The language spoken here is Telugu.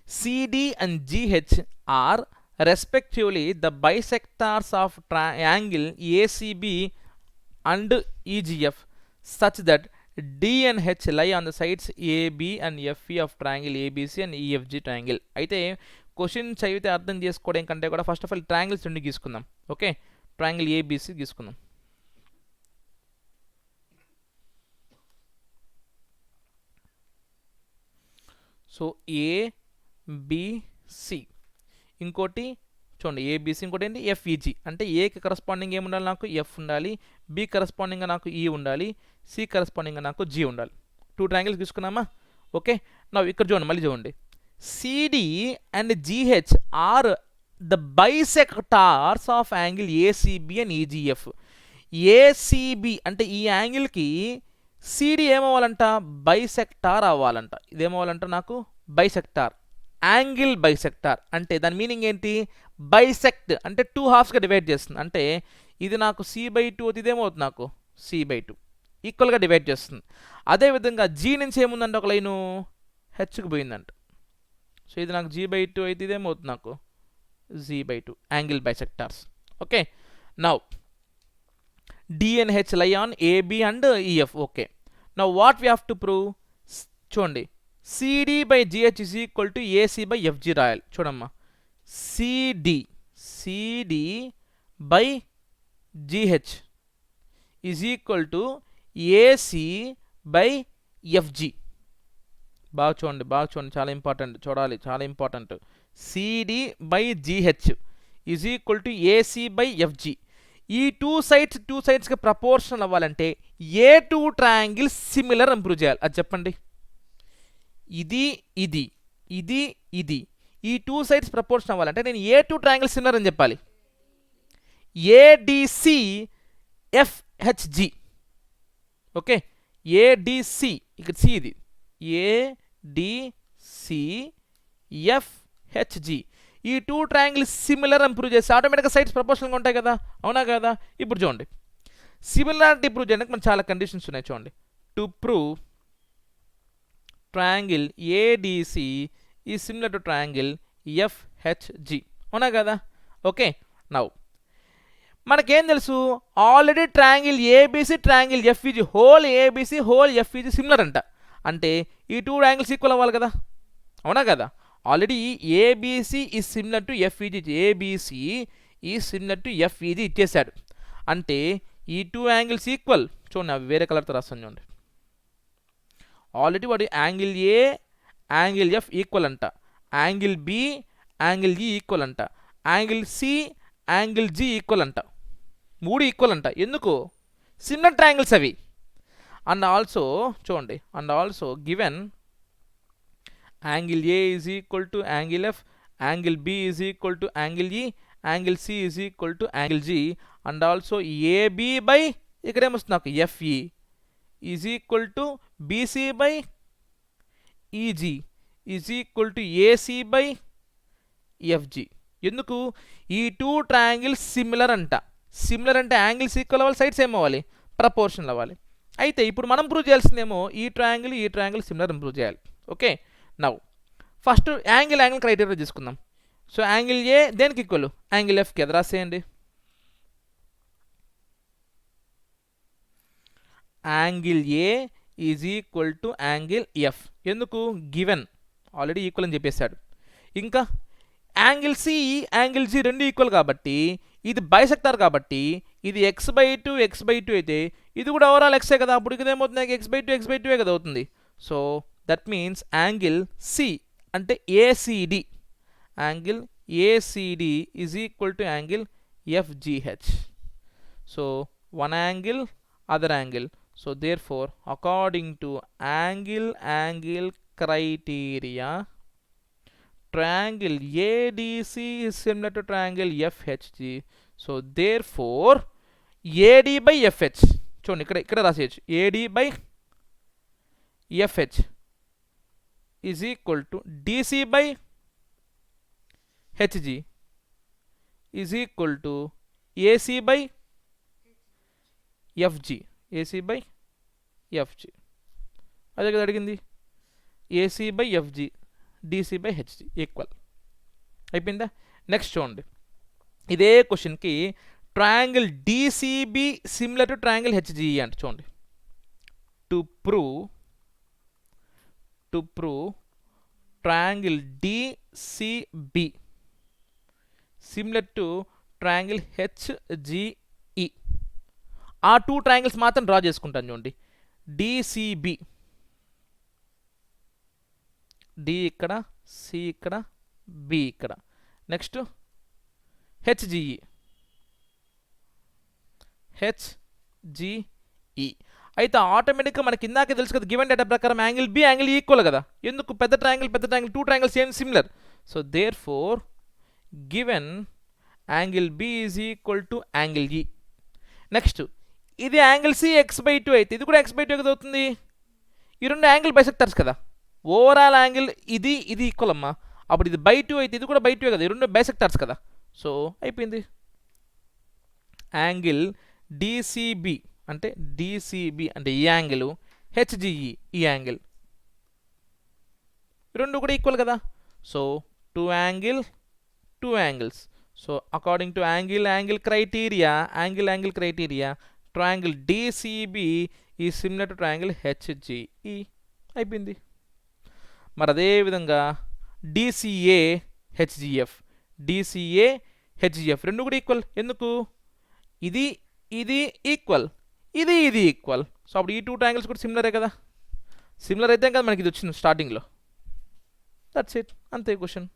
CD and GH are respectively the bisectors of angle ACB and EGF such that D and H lie on the sides AB and FE of triangle ABC and EFG triangle. అయితే క్వశ్చన్ చదివితే అర్థం చేసుకోవడం కంటే కూడా ఫస్ట్ ఆఫ్ ఆల్ ట్రయాంగిల్స్ రెండు గీసుకుందాం. ఓకే, ట్రయాంగిల్ ఏబిసి గీసుకుందాం. సో ఏబిసి, ఇంకోటి చూడండి ఏబిసి, ఇంకోటి ఏంటి ఎఫ్ఈజి. అంటే ఏకి కరస్పాండింగ్ ఏముండాలి, నాకు ఎఫ్ ఉండాలి, బి కరస్పాండింగ్గా నాకు ఈ ఉండాలి, సి కరస్పాండింగ్గా నాకు జి ఉండాలి. 2 ట్రయాంగిల్స్ తీసుకున్నామా? ఓకే, నా ఇక్కడ చూడండి, మళ్ళీ చూడండి. CD and GH are the bisectors of angle ACB and EGF. ACB అంటే ఈ యాంగిల్కి సిడి ఏమవ్వాలంట, బైసెక్టార్ అవ్వాలంట. ఇదేమవ్వాలంట నాకు బైసెక్టార్, యాంగిల్ బైసెక్టార్. అంటే దాని మీనింగ్ ఏంటి, బైసెక్ట్ అంటే 2 హాఫ్స్గా డివైడ్ చేస్తుంది. అంటే ఇది నాకు C/2 అవుతుంది, ఇదేమవుతుంది నాకు C/2, ఈక్వల్గా డివైడ్ చేస్తుంది. అదేవిధంగా జీ నుంచి ఏముందంటే ఒక లైను హెచ్కి పోయిందంట. సో ఇది నాకు G/2 అయితే ఇదేమవుతుంది నాకు Z/2, angle bisectors. Okay, now D and H lie on AB and EF. Okay, now what we have to prove, చూడండి CD/GH is equal to AC/FG రాయాలి. చూడమ్మా, CD/GH is equal to AC/FG. బాగా చూడండి, చాలా ఇంపార్టెంట్, చూడాలి, చాలా important. CD/GH is equal to AC/FG. ఈ టూ సైడ్స్కి ప్రపోర్షనల్ అవ్వాలంటే ఏ 2 ట్రయాంగిల్స్ సిమిలర్ ఇంప్రూవ్ చేయాలి, అది చెప్పండి. ఇది ఇది ఇది ఇది ఈ 2 సైడ్స్ ప్రపోర్షన్ అవ్వాలంటే నేను ఏ 2 ట్రయాంగిల్స్ సిమిలర్ అని చెప్పాలి. ఏడిసి ఎఫ్హెచ్జి. ఓకే, ఏడిసి, ఇక్కడ సి, ఇది ఏడిసి ఎఫ్హెచ్జి. ఈ 2 ట్రయాంగిల్స్ సిమిలర్ ఇంప్రూవ్ చేస్తే ఆటోమేటిక్గా సైడ్స్ ప్రపోర్షనల్గా ఉంటాయి కదా, అవునా కదా? ఇప్పుడు చూడండి, సిమిలారిటీ ప్రూవ్ చేయడానికి మనకు చాలా కండిషన్స్ ఉన్నాయి. చూడండి, to prove triangle A D C is similar to triangle F H G, అవునా కదా? ఓకే, నౌ మనకేం తెలుసు, already triangle A B C triangle F E G, whole A B C whole F E G similar అంట. అంటే ఈ 2 ట్రయాంగిల్స్ ఈక్వల్ అవ్వాలి కదా, అవునా కదా? Already A B C is similar to F E G, A B C is similar to F E G ఇచ్చేసాడు. అంటే ఈ 2 యాంగిల్స్ ఈక్వల్. చూడండి, అవి వేరే కలర్తో రాస్తాను చూడండి. ఆల్రెడీ వాడు angle A angle F equal అంట, angle B angle E equal అంట, angle C angle G equal అంట, 3 ఈక్వల్ అంట. ఎందుకు? సిమిలర్ ట్రయాంగిల్స్ అవి. అండ్ ఆల్సో చూడండి, and also given angle A is equal to angle F, angle B is equal to angle E, angle C is equal to angle G. And also AB by ఇక్కడ ఏమొస్తుంది నాకు FE is equal to BC/EG is equal to AC/FG. ఎందుకు? ఈ 2 ట్రయాంగిల్స్ సిమిలర్ అంట. సిమిలర్ అంటే యాంగిల్స్ ఈక్వల్ అవ్వాలి, సైడ్స్ ఏమవ్వాలి, ప్రపోర్షనల్ అవ్వాలి. అయితే ఇప్పుడు మనం ప్రూవ్ చేయాల్సిందేమో ఈ ట్రయాంగిల్ సిమిలర్ ఇంప్రూవ్ చేయాలి. Okay, now first angle criteria తీసుకుందాం. సో యాంగిల్ ఏ దేనికి ఈక్వల్, యాంగిల్ ఎఫ్కి. అది రాసేయండి, angle A is equal to angle F. ఎందుకు? గివెన్, ఆల్రెడీ ఈక్వల్ అని చెప్పేశాడు. ఇంకా యాంగిల్ సి యాంగిల్ జి రెండు ఈక్వల్ కాబట్టి ఇది బైసెక్టార్ కాబట్టి ఇది x/2 అయితే ఇది కూడా ఓవరాల్ ఎక్సే కదా. అప్పుడు ఇది ఏమవుతుంది, x/2 కదా అవుతుంది. So that means angle C అంటే ACD, angle ACD is equal to angle FGH. So one angle, other angle. So therefore according to angle criteria, triangle ADC is similar to triangle FHG. So therefore AD by FH, చూడండి ఇక్కడ రాసేయచ్చు, AD by FH is equal to DC by HG is equal to AC by FG, AC by FG. అదే కదా అడిగింది, AC by FG DC by HG equal. అయిపోయిందా? నెక్స్ట్ చూడండి, ఇదే క్వశ్చన్కి triangle DCB similar to triangle HGE అంటే చూడండి, to prove triangle DCB similar to triangle HGE. ఆ టూ ట్రయాంగిల్స్ మాత్రం డ్రా చేసుకుంటాను చూడండి. డిసిబి, డి ఇక్కడ, సి ఇక్కడ, బి ఇక్కడ. నెక్స్ట్ హెచ్జిఈ, అయితే ఆటోమేటిక్గా మనకి ఇందాకే తెలుసు కదా, గివెన్ డేటా ప్రకారం యాంగిల్ బి యాంగిల్ ఈక్వల్ కదా. ఎందుకు? పెద్ద triangle two triangles same similar. So therefore given angle B is equal to angle E. Next ఇది యాంగిల్ సి x/2 అయితే ఇది కూడా x/2 కదా అవుతుంది. ఈ రెండు యాంగిల్ బైసెక్టర్స్ కదా. ఓవరాల్ యాంగిల్ ఇది ఈక్వల్ అమ్మా. అప్పుడు ఇది బై 2 అయితే ఇది కూడా బై 2 కదా. ఈ రెండు బైసెక్టర్స్ కదా. సో అయిపోయింది. యాంగిల్ డిసిబి అంటే ఈ యాంగిల్, హెచ్జిఈ ఈ యాంగిల్, రెండు కూడా ఈక్వల్ కదా. So two angles. So according to angle criteria, triangle DCB ఈ సిమిలర్ టు ట్రయాంగిల్ హెచ్జిఈ. అయిపోయింది. మరి అదేవిధంగా డిసిఏ హెచ్జిఎఫ్ రెండు కూడా ఈక్వల్. ఎందుకు? ఇది ఈక్వల్, ఇది ఈక్వల్. సో అప్పుడు ఈ టూ ట్రయాంగిల్స్ కూడా సిమిలరే కదా. సిమిలర్ అయితే కదా మనకి ఇది వచ్చింది స్టార్టింగ్లో. దట్స్ ఇట్, అంతే క్వశ్చన్.